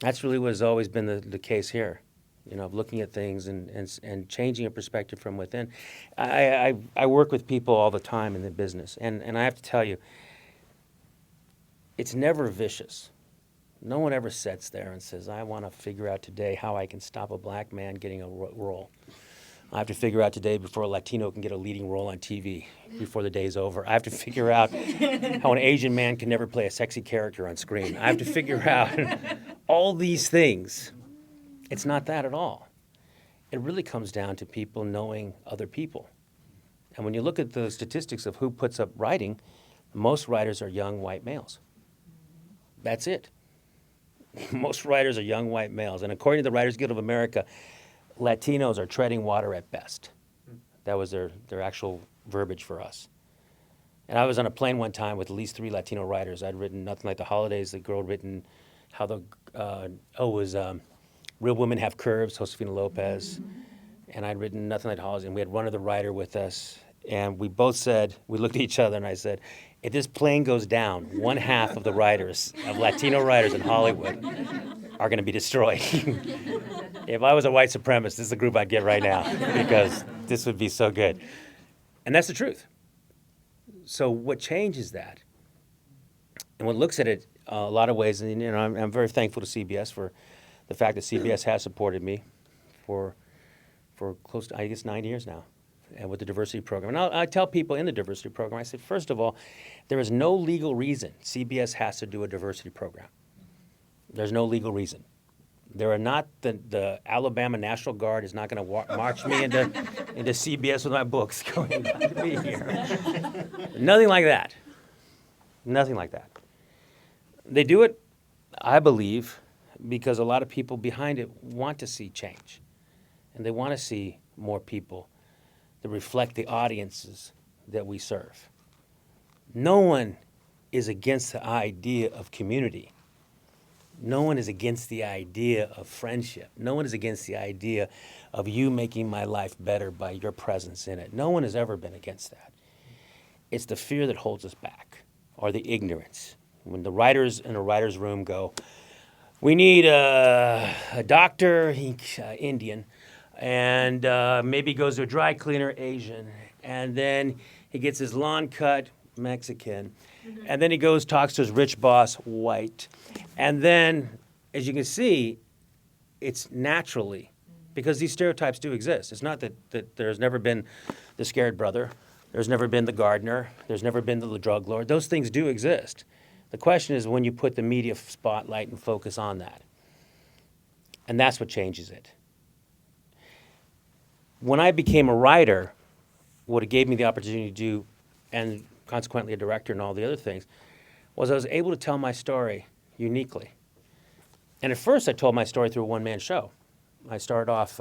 That's really what has always been the case here. You know, of looking at things and changing a perspective from within. I work with people all the time in the business, and I have to tell you, it's never vicious. No one ever sits there and says, I want to figure out today how I can stop a black man getting a role. I have to figure out today before a Latino can get a leading role on TV before the day's over. I have to figure out how an Asian man can never play a sexy character on screen. I have to figure out all these things. It's not that at all. It really comes down to people knowing other people. And when you look at the statistics of who puts up writing, most writers are young white males. That's it. Most writers are young white males. And according to the Writers Guild of America, Latinos are treading water at best. That was their actual verbiage for us. And I was on a plane one time with at least 3 Latino writers. I'd written Nothing Like the Holidays. The girl had written how Real Women Have Curves, Josefina Lopez. And I'd written Nothing Like the Holidays. And we had one other writer with us. And we both said, we looked at each other and I said, if this plane goes down, 1/2 of the writers, of Latino writers in Hollywood, are going to be destroyed. If I was a white supremacist, this is the group I'd get right now, because this would be so good. And that's the truth. So what changes that? And what looks at it a lot of ways, and you know, I'm very thankful to CBS for the fact that CBS has supported me for close to, I guess, 9 years now. And with the diversity program. And I tell people in the diversity program, I said, first of all, there is no legal reason CBS has to do a diversity program. There's no legal reason. There are not, the Alabama National Guard is not going to march me into CBS with my books going to be here. Nothing like that. Nothing like that. They do it, I believe, because a lot of people behind it want to see change. And they want to see more people that reflect the audiences that we serve. No one is against the idea of community. No one is against the idea of friendship. No one is against the idea of you making my life better by your presence in it. No one has ever been against that. It's the fear that holds us back, or the ignorance. When the writers in a writer's room go, we need a doctor, Indian, and maybe goes to a dry cleaner, Asian, and then he gets his lawn cut, Mexican, and then he goes, talks to his rich boss, white, and then, as you can see, it's naturally, because these stereotypes do exist. It's not that there's never been the scared brother, there's never been the gardener, there's never been the drug lord. Those things do exist. The question is when you put the media spotlight and focus on that. And that's what changes it. When I became a writer, what it gave me the opportunity to do, and consequently a director and all the other things, was I was able to tell my story uniquely. And at first I told my story through a one-man show. I started off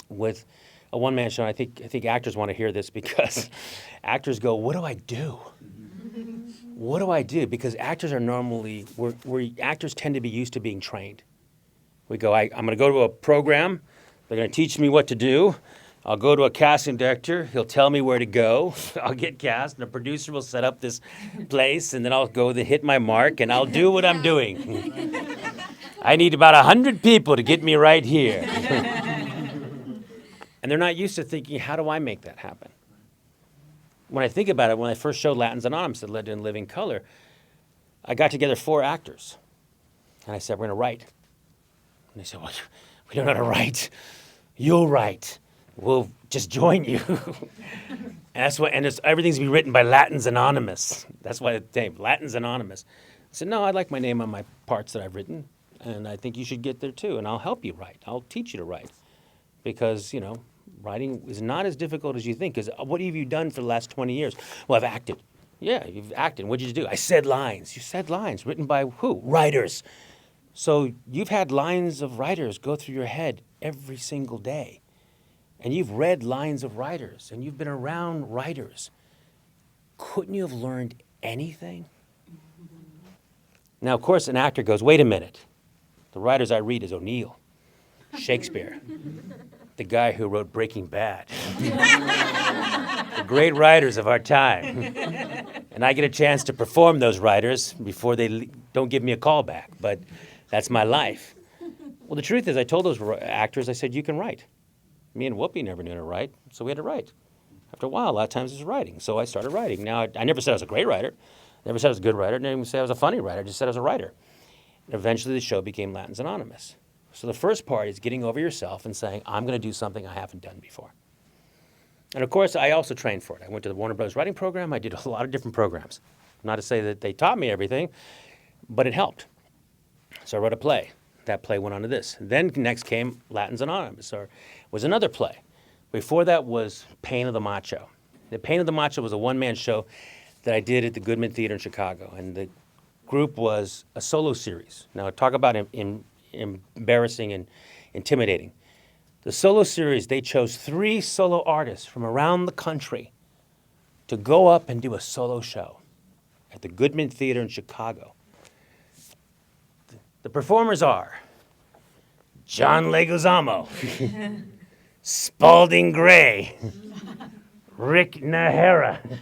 with a one-man show. And I think actors want to hear this because actors go, what do I do? What do I do? Because actors are normally, actors tend to be used to being trained. We go, I'm going to go to a program. They're going to teach me what to do. I'll go to a casting director. He'll tell me where to go. I'll get cast, and a producer will set up this place, and then I'll go to hit my mark, and I'll do what I'm doing. I need about 100 people to get me right here. And they're not used to thinking, how do I make that happen? When I think about it, when I first showed Latins Anonymous that led to In Living Color, I got together 4 actors. And I said, we're going to write. And they said, well, we don't know how to write. You'll write. We'll just join you. And that's why, and everything's be written by Latins Anonymous. That's why the name, Latins Anonymous. I said, no, I'd like my name on my parts that I've written, and I think you should get there too, and I'll help you write. I'll teach you to write. Because, writing is not as difficult as you think. Because what have you done for the last 20 years? Well, I've acted. Yeah, you've acted. What did you do? I said lines. You said lines. Written by who? Writers. So you've had lines of writers go through your head every single day. And you've read lines of writers, and you've been around writers. Couldn't you have learned anything? Now, of course, an actor goes, wait a minute. The writers I read is O'Neill, Shakespeare, the guy who wrote Breaking Bad. The great writers of our time. And I get a chance to perform those writers before they don't give me a call back, but that's my life. Well, the truth is, I told those actors, I said, you can write. Me and Whoopi never knew how to write, so we had to write. After a while, a lot of times it was writing, so I started writing. Now, I never said I was a great writer, never said I was a good writer, never even said I was a funny writer, I just said I was a writer. And eventually the show became Latins Anonymous. So the first part is getting over yourself and saying, I'm going to do something I haven't done before. And of course, I also trained for it. I went to the Warner Brothers writing program. I did a lot of different programs. Not to say that they taught me everything, but it helped. So I wrote a play. That play went on to this. Then next came Latins Anonymous, or was another play. Before that was Pain of the Macho. The Pain of the Macho was a one-man show that I did at the Goodman Theater in Chicago. And the group was a solo series. Now, talk about embarrassing and intimidating. The solo series, they chose 3 solo artists from around the country to go up and do a solo show at the Goodman Theater in Chicago. The performers are John Leguizamo, Spalding Gray, Rick Najera.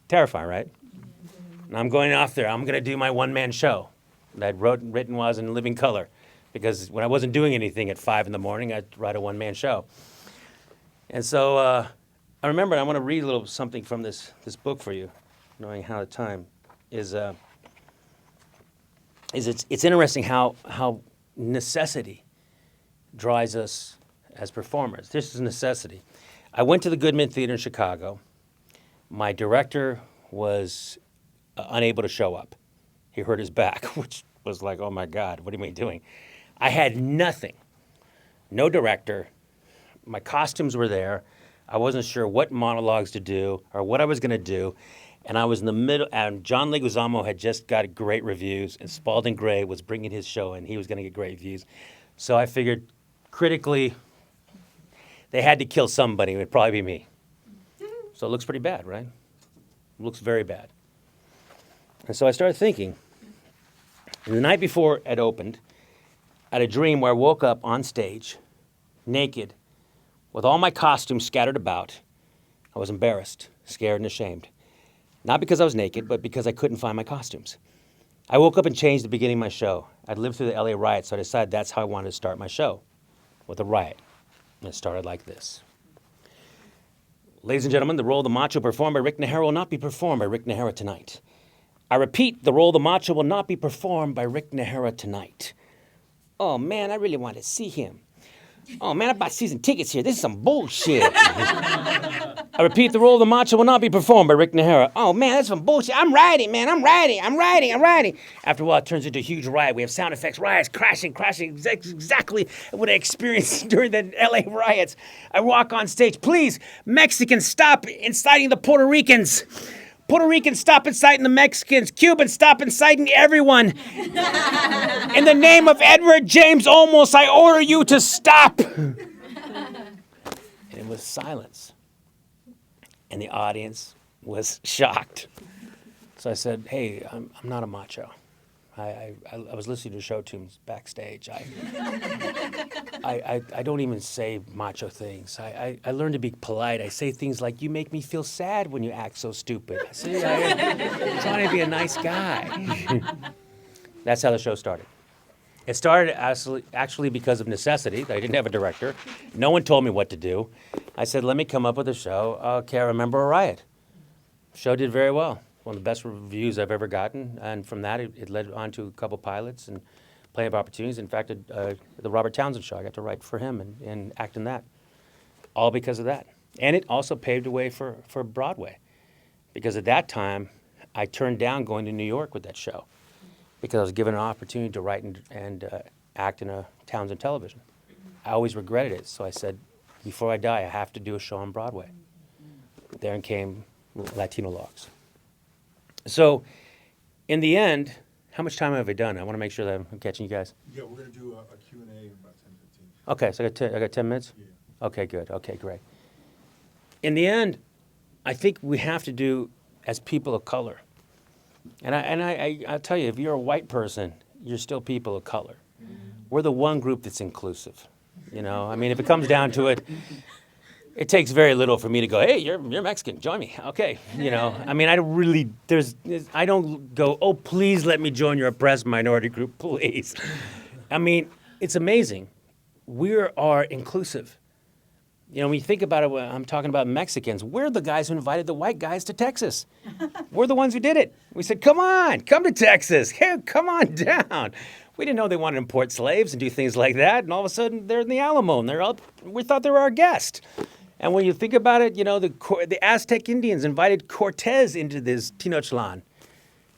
Terrifying, right? And I'm going off there. I'm going to do my one-man show that I'd written while I was in Living Color. Because when I wasn't doing anything at 5 in the morning, I'd write a one-man show. And so I remember, I want to read a little something from this book for you, knowing how the time is. It's interesting how necessity drives us as performers. This is necessity. I went to the Goodman Theater in Chicago. My director was unable to show up. He hurt his back, which was like, oh my God, what am I doing? I had nothing, no director. My costumes were there. I wasn't sure what monologues to do or what I was going to do. And I was in the middle, and John Leguizamo had just got great reviews, and Spalding Gray was bringing his show in. He was going to get great views. So I figured, critically, they had to kill somebody. It would probably be me. So it looks pretty bad, right? It looks very bad. And so I started thinking, And the night before it opened, I had a dream where I woke up on stage, naked, with all my costumes scattered about. I was embarrassed, scared, and ashamed. Not because I was naked, but because I couldn't find my costumes. I woke up and changed the beginning of my show. I'd lived through the LA riots, so I decided that's how I wanted to start my show, with a riot. And it started like this. Ladies and gentlemen, the role of the macho performed by Rick Najera will not be performed by Rick Najera tonight. I repeat, the role of the macho will not be performed by Rick Najera tonight. Oh man, I really want to see him. Oh man, I bought season tickets here. This is some bullshit. I repeat, the role of the macho will not be performed by Rick Najera. Oh man, that's some bullshit. I'm writing, man. I'm writing. After a while, it turns into a huge riot. We have sound effects, riots, crashing, exactly what I experienced during the LA riots. I walk on stage. Please, Mexicans, stop inciting the Puerto Ricans. Puerto Ricans, stop inciting the Mexicans. Cubans, stop inciting everyone. In the name of Edward James Olmos, I order you to stop. And it was silence. And the audience was shocked. So I said, hey, I'm not a macho. I was listening to show tunes backstage. I don't even say macho things. I learn to be polite. I say things like, you make me feel sad when you act so stupid. I say, I'm trying to be a nice guy. That's how the show started. It started actually because of necessity. I didn't have a director. No one told me what to do. I said, let me come up with a show. Okay, I remember a riot. The show did very well. One of the best reviews I've ever gotten. And from that, it led on to a couple pilots and plenty of opportunities. In fact, the Robert Townsend show, I got to write for him and act in that. All because of that. And it also paved the way for Broadway. Because at that time, I turned down going to New York with that show. Because I was given an opportunity to write and act in a Townsend television. I always regretted it. So I said, before I die, I have to do a show on Broadway. There came LATINOLOGUES. So, in the end, how much time have I done? I want to make sure that I'm catching you guys. Yeah, we're going to do a Q&A in about 10, 15. Okay, so I got 10 minutes? Yeah. Okay, good. Okay, great. In the end, I think we have to do as people of color. And I'll tell you, if you're a white person, you're still people of color. We're the one group that's inclusive. You know, I mean, if it comes down to it, it takes very little for me to go, hey, you're Mexican, join me. Okay, you know, I mean, I don't go, oh, please let me join your oppressed minority group, please. I mean, it's amazing. We are inclusive. You know, when you think about it, when I'm talking about Mexicans, we're the guys who invited the white guys to Texas. We're the ones who did it. We said, come to Texas. Hey, come on down. We didn't know they wanted to import slaves and do things like that. And all of a sudden, they're in the Alamo, and we thought they were our guest. And when you think about it, you know, the Aztec Indians invited Cortez into this Tenochtitlan. And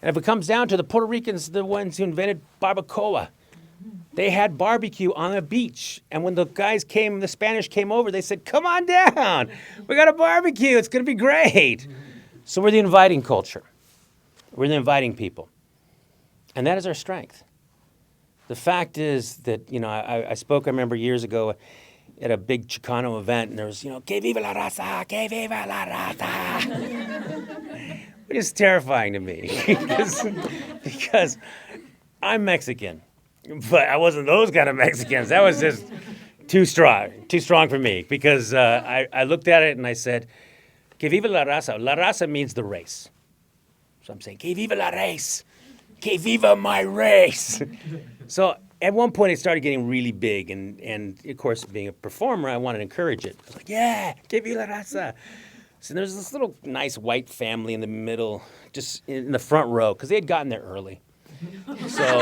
if it comes down to the Puerto Ricans, the ones who invented barbacoa. They had barbecue on the beach. And when the Spanish came over, they said, come on down. We got a barbecue. It's going to be great. So we're the inviting culture. We're the inviting people. And that is our strength. The fact is that, you know, I remember years ago at a big Chicano event, and there was, you know, que viva la raza, que viva la raza. Which is terrifying to me because I'm Mexican. But I wasn't those kind of Mexicans. That was just too strong for me. Because I looked at it and I said, que viva la raza. La raza means the race. So I'm saying, que viva la race. Que viva my race. So at one point it started getting really big. And of course, being a performer, I wanted to encourage it. I was like, yeah, que viva la raza. So there's this little nice white family in the middle, just in the front row, because they had gotten there early. So,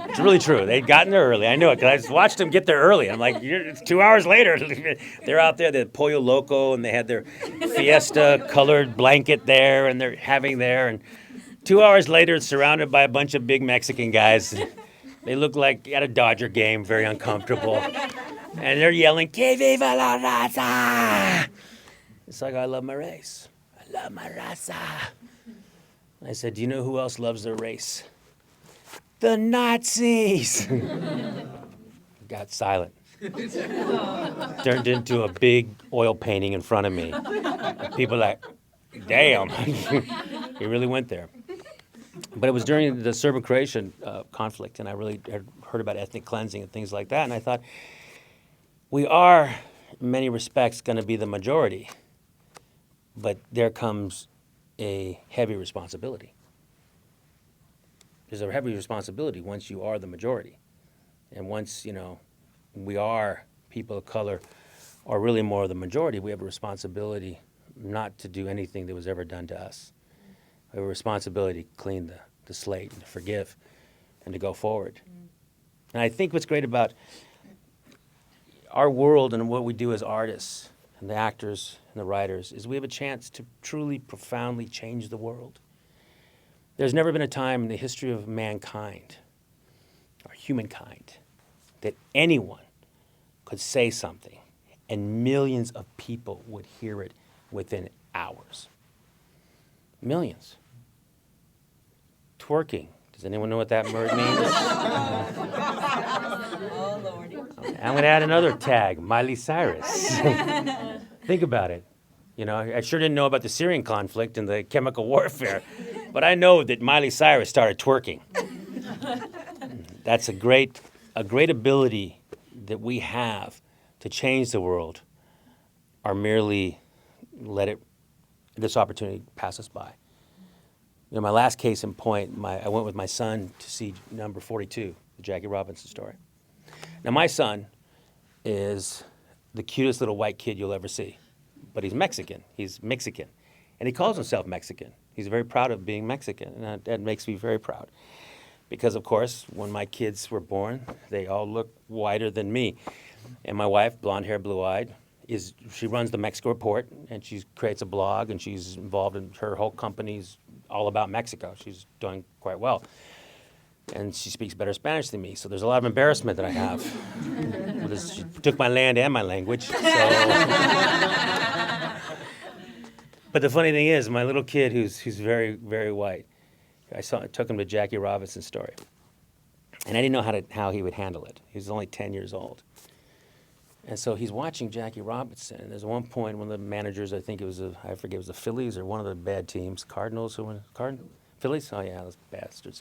it's really true. They'd gotten there early. I knew it because I just watched them get there early. I'm like, it's 2 hours later. They're out there, the Pollo Loco, and they had their Fiesta colored blanket there, and they're having there. And 2 hours later, it's surrounded by a bunch of big Mexican guys. They look like at a Dodger game, very uncomfortable. And they're yelling, que viva la raza! It's like, I love my race. I love my raza. I said, do you know who else loves their race? The Nazis. Got silent. Turned into a big oil painting in front of me. People like, damn. He really went there. But it was during the Serbo-Croatian conflict, and I really had heard about ethnic cleansing and things like that, and I thought, we are, in many respects, going to be the majority, but there comes a heavy responsibility. There's a heavy responsibility once you are the majority. And once, we are people of color, or really more of the majority, we have a responsibility not to do anything that was ever done to us. We have a responsibility to clean the slate and to forgive and to go forward. And I think what's great about our world and what we do as artists and the actors and the writers is we have a chance to truly, profoundly change the world. There's never been a time in the history of mankind or humankind that anyone could say something and millions of people would hear it within hours. Millions. Twerking. Does anyone know what that word means? Oh, Lordy. I'm going to add another tag, Miley Cyrus. Think about it. I sure didn't know about the Syrian conflict and the chemical warfare, but I know that Miley Cyrus started twerking. That's a great ability that we have to change the world, or merely let this opportunity pass us by. My last case in point, I went with my son to see number 42, the Jackie Robinson story. Now, my son is the cutest little white kid you'll ever see, but he's Mexican. He's Mexican, and he calls himself Mexican. He's very proud of being Mexican, and that makes me very proud. Because, of course, when my kids were born, they all look whiter than me. And my wife, blonde hair, blue-eyed, she runs the Mexico Report, and she creates a blog, and she's involved in her whole company's all about Mexico. She's doing quite well. And she speaks better Spanish than me, so there's a lot of embarrassment that I have. Because she took my land and my language. So. But the funny thing is, my little kid, who's very, very white, I took him to Jackie Robinson's story. And I didn't know how he would handle it. He was only 10 years old. And so he's watching Jackie Robinson, and there's one point one of the managers, I forget it was the Phillies or one of the bad teams, Phillies? Oh yeah, those bastards.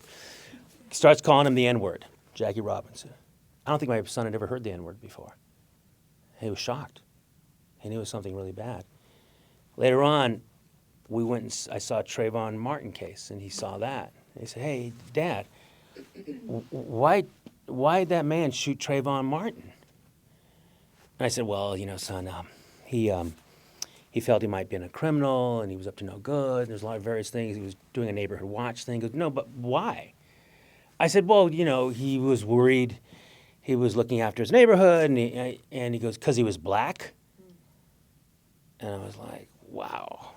Starts calling him the N-word, Jackie Robinson. I don't think my son had ever heard the N-word before. He was shocked. He knew it was something really bad. Later on, I saw a Trayvon Martin case, and he saw that. And he said, "Hey, Dad, why'd that man shoot Trayvon Martin?" And I said, "Well, son, he felt he might be a criminal, and he was up to no good. There's a lot of various things. He was doing a neighborhood watch thing." He goes, "No, but why?" I said, "Well, he was worried. He was looking after his neighborhood, and he goes, 'cause he was black?" And I was like, wow,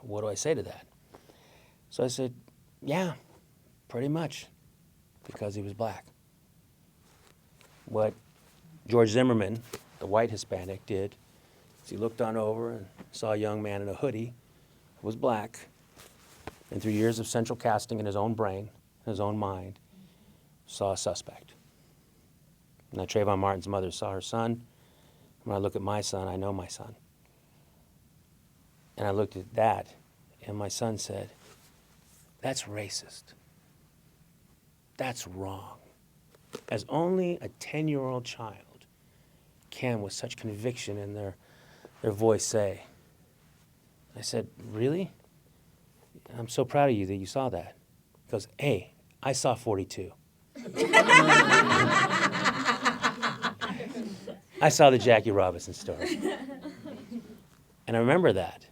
what do I say to that? So I said, yeah, pretty much, because he was black. What George Zimmerman, the white Hispanic, did is he looked on over and saw a young man in a hoodie who was black, and through years of central casting in his own brain, in his own mind, saw a suspect. Now, Trayvon Martin's mother saw her son. When I look at my son, I know my son. And I looked at that, and my son said, "That's racist. That's wrong." As only a 10-year-old child can, with such conviction in their voice, say. I said, "Really? I'm so proud of you that you saw that." He goes, "Hey, I saw 42. I saw the Jackie Robinson story." And I remember that.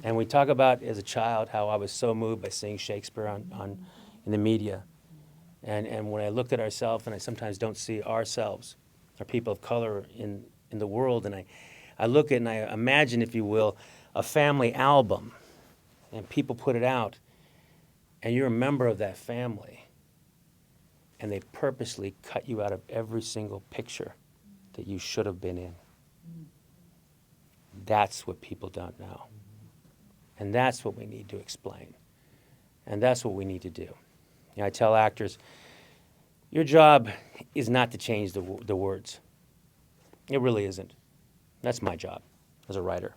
And we talk about, as a child, how I was so moved by seeing Shakespeare in the media. And when I look at ourselves, and I sometimes don't see ourselves, our people of color in the world, and I look at and I imagine, if you will, a family album, and people put it out, and you're a member of that family, and they purposely cut you out of every single picture that you should have been in. That's what people don't know. And that's what we need to explain. And that's what we need to do. I tell actors, your job is not to change the words. It really isn't. That's my job as a writer.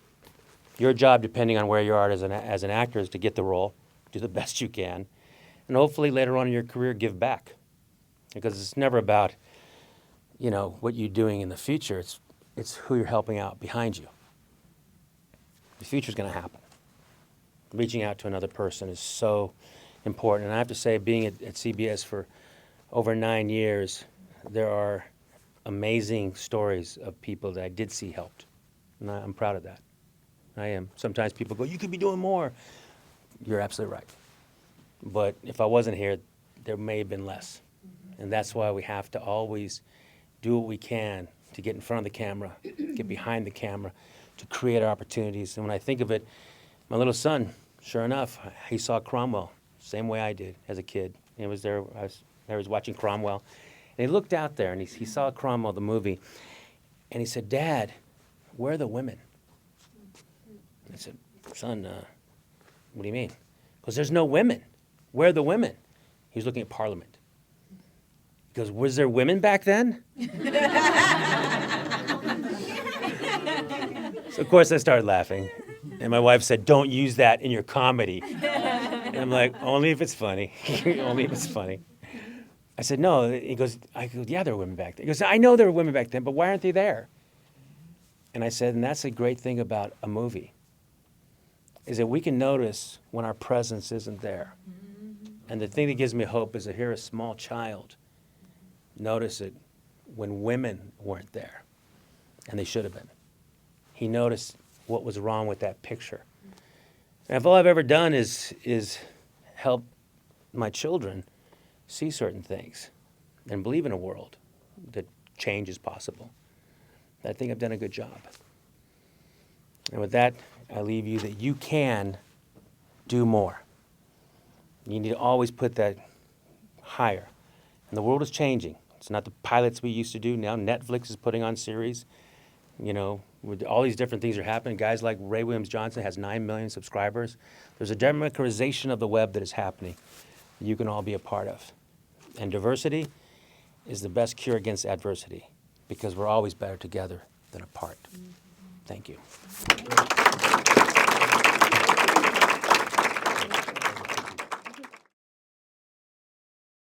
Your job, depending on where you are as an actor, is to get the role, do the best you can, and hopefully later on in your career give back. Because it's never about, what you're doing in the future. It's who you're helping out behind you. The future's going to happen. Reaching out to another person is so important. And I have to say, being at CBS for over 9 years, there are amazing stories of people that I did see helped. And I'm proud of that. I am. Sometimes people go, you could be doing more. You're absolutely right. But if I wasn't here, there may have been less. And that's why we have to always do what we can to get in front of the camera, get behind the camera, to create opportunities. And when I think of it, my little son, sure enough, he saw Cromwell, same way I did as a kid. He was there, I was watching Cromwell. And he looked out there and he saw Cromwell, the movie, and he said, Dad, where are the women? I said, son, what do you mean? Because there's no women. Where are the women? He was looking at Parliament. He goes, was there women back then? So, of course, I started laughing. And my wife said, don't use that in your comedy. And I'm like, only if it's funny. Only if it's funny. I said, no. I go, yeah, there were women back then. He goes, I know there were women back then, but why aren't they there? And I said, and that's a great thing about a movie, is that we can notice when our presence isn't there. And the thing that gives me hope is to hear a small child notice it when women weren't there, and they should have been. He noticed what was wrong with that picture. And if all I've ever done is help my children see certain things and believe in a world that change is possible, I think I've done a good job. And with that, I leave you that you can do more. You need to always put that higher. And the world is changing. It's not the pilots we used to do. Now Netflix is putting on series. With all these different things are happening. Guys like Ray Williams Johnson has 9 million subscribers. There's a democratization of the web that is happening that you can all be a part of. And diversity is the best cure against adversity, because we're always better together than apart. Thank you.